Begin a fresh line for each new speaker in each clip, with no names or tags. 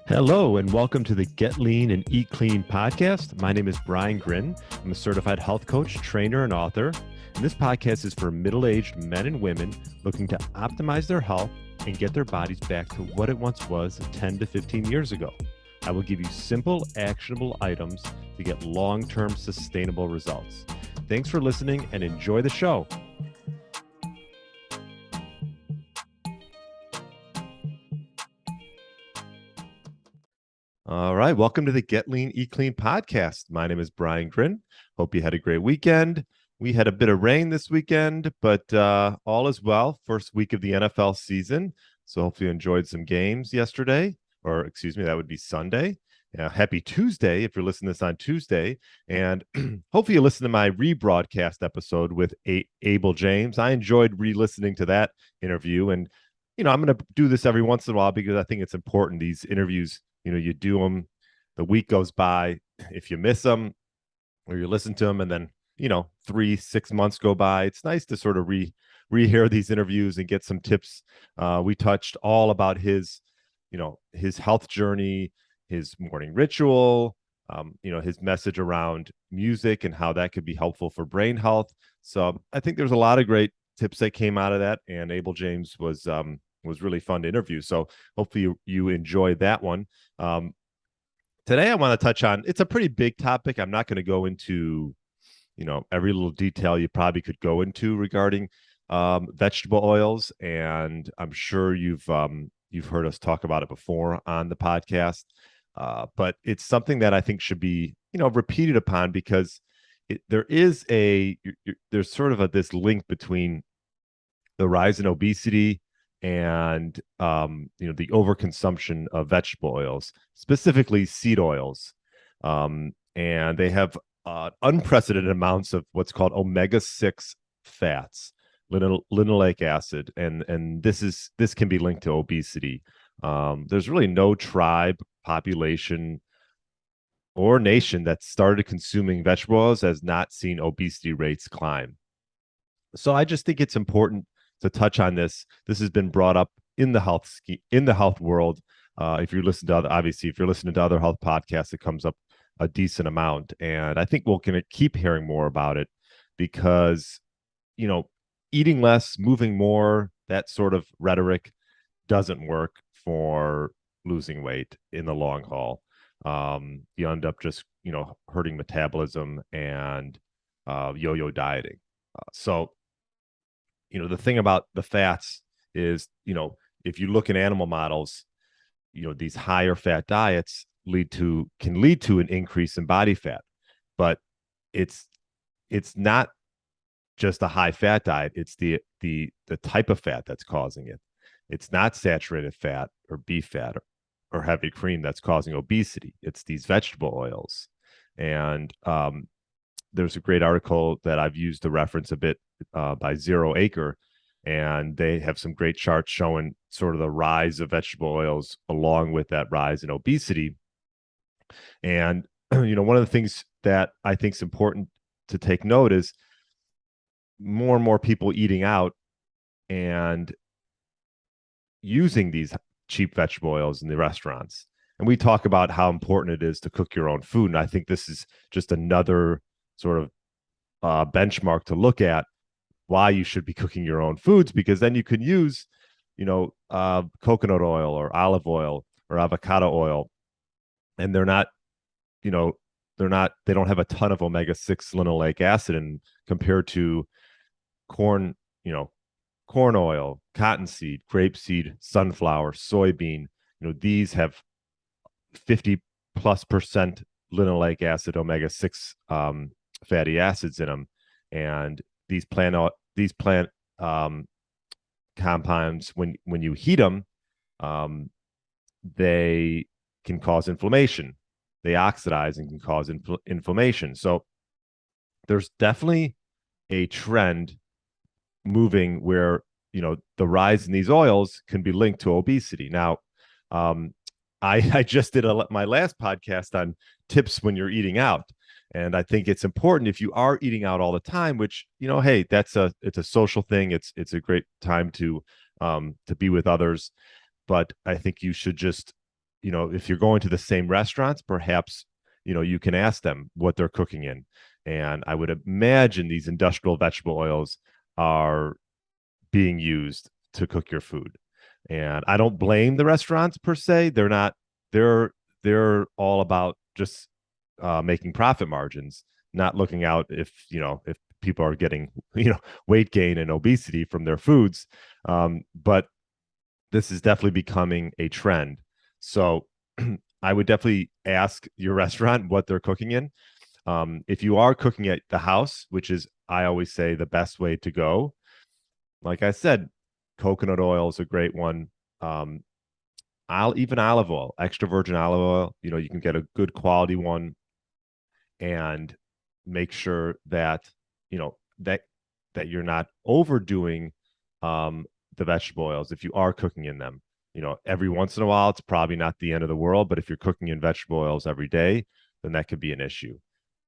Hello, and welcome to the Get Lean and Eat Clean podcast. My name is Brian Grin. I'm a certified health coach, trainer, and author. And this podcast is for middle-aged men and women looking to optimize their health and get their bodies back to what it once was 10 to 15 years ago. I will give you simple, actionable items to get long-term sustainable results. Thanks for listening and enjoy the show. All right. Welcome to the Get Lean, Eat Clean podcast. My name is Brian Grin. Hope you had a great weekend. We had a bit of rain this weekend, but all is well. First week of the NFL season. So hopefully you enjoyed some games yesterday, or excuse me, that would be Sunday. Happy Tuesday if you're listening to this on Tuesday. And hopefully you listen to my rebroadcast episode with Abel James. I enjoyed re-listening to that interview. And, I'm going to do this every once in a while because I think it's important. These interviews, you do them, the week goes by. If you miss them or you listen to them and then, 3-6 months go by, it's nice to sort of rehear these interviews and get some tips. We touched all about his health journey, his morning ritual, his message around music and how that could be helpful for brain health. So I think there's a lot of great tips that came out of that. And Abel James was really fun to interview. So hopefully you enjoyed that one. Today I want to touch on, it's a pretty big topic. I'm not going to go into, every little detail you probably could go into regarding vegetable oils. And I'm sure you've heard us talk about it before on the podcast. But it's something that I think should be, repeated upon because there's sort of this link between the rise in obesity and the overconsumption of vegetable oils, specifically seed oils, and they have unprecedented amounts of what's called omega-6 fats, linoleic acid, and this can be linked to obesity. There's really no tribe, population, or nation that started consuming vegetable oils has not seen obesity rates climb. So I just think it's important to touch on this. This has been brought up in the health world. If you're listening to other health podcasts, it comes up a decent amount. And I think we're going to keep hearing more about it because, eating less, moving more, that sort of rhetoric doesn't work for losing weight in the long haul. You end up just, hurting metabolism and yo-yo dieting. So the thing about the fats is, if you look in animal models, these higher fat diets can lead to an increase in body fat, but it's not just a high fat diet. It's the type of fat that's causing it. It's not saturated fat or beef fat or heavy cream that's causing obesity. It's these vegetable oils. And there's a great article that I've used to reference a bit by Zero Acre, and they have some great charts showing sort of the rise of vegetable oils along with that rise in obesity. And one of the things that I think is important to take note is more and more people eating out and using these cheap vegetable oils in the restaurants. And we talk about how important it is to cook your own food. And I think this is just another sort of benchmark to look at why you should be cooking your own foods, because then you can use, coconut oil or olive oil or avocado oil, and they don't have a ton of omega-6 linoleic acid in compared to corn oil, cottonseed, grapeseed, sunflower, soybean. These have 50+% linoleic acid, omega-6 fatty acids in them, and these plant compounds, when you heat them, they can cause inflammation. They oxidize and can cause inflammation. So there's definitely a trend moving where the rise in these oils can be linked to obesity. Now, I just did my last podcast on tips when you're eating out. And I think it's important if you are eating out all the time, which, hey, it's a social thing. It's a great time to be with others. But I think you should just, if you're going to the same restaurants, perhaps, you can ask them what they're cooking in. And I would imagine these industrial vegetable oils are being used to cook your food. And I don't blame the restaurants per se. They're not, they're all about just making profit margins, not looking out if people are getting, weight gain and obesity from their foods. But this is definitely becoming a trend. So I would definitely ask your restaurant what they're cooking in. If you are cooking at the house, which is, I always say, the best way to go, like I said, coconut oil is a great one. Even olive oil, extra virgin olive oil, you can get a good quality one, and make sure that, that you're not overdoing the vegetable oils if you are cooking in them. Every once in a while, it's probably not the end of the world, but if you're cooking in vegetable oils every day, then that could be an issue.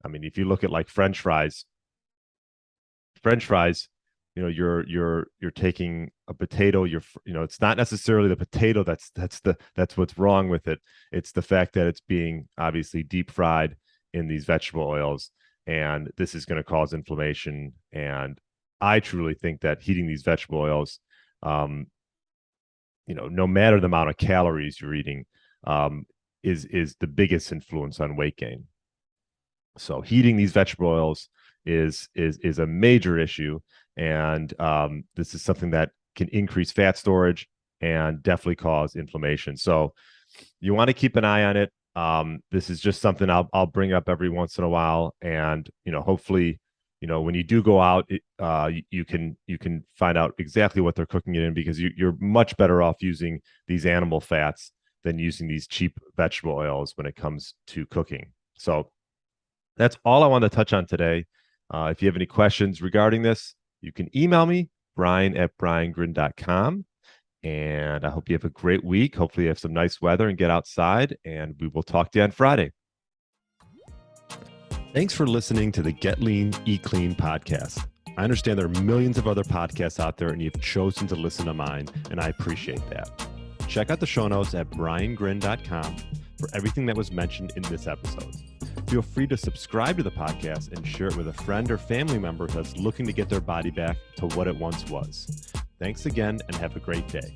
I mean, if you look at like French fries, you're taking a potato, it's not necessarily the potato that's what's wrong with it. It's the fact that it's being obviously deep fried in these vegetable oils, and this is going to cause inflammation. And I truly think that heating these vegetable oils, no matter the amount of calories you're eating, is the biggest influence on weight gain. So heating these vegetable oils is a major issue, and this is something that can increase fat storage and definitely cause inflammation. So you want to keep an eye on it. This is just something I'll bring up every once in a while, and hopefully, when you do go out, you can find out exactly what they're cooking it in, because you're much better off using these animal fats than using these cheap vegetable oils when it comes to cooking. So that's all I want to touch on today. If you have any questions regarding this, you can email me, brian@briangrin.com. And I hope you have a great week. Hopefully you have some nice weather and get outside, and we will talk to you on Friday. Thanks for listening to the Get Lean, Eat Clean podcast. I understand there are millions of other podcasts out there, and you've chosen to listen to mine, and I appreciate that. Check out the show notes at briangrin.com for everything that was mentioned in this episode. Feel free to subscribe to the podcast and share it with a friend or family member that's looking to get their body back to what it once was. Thanks again, and have a great day.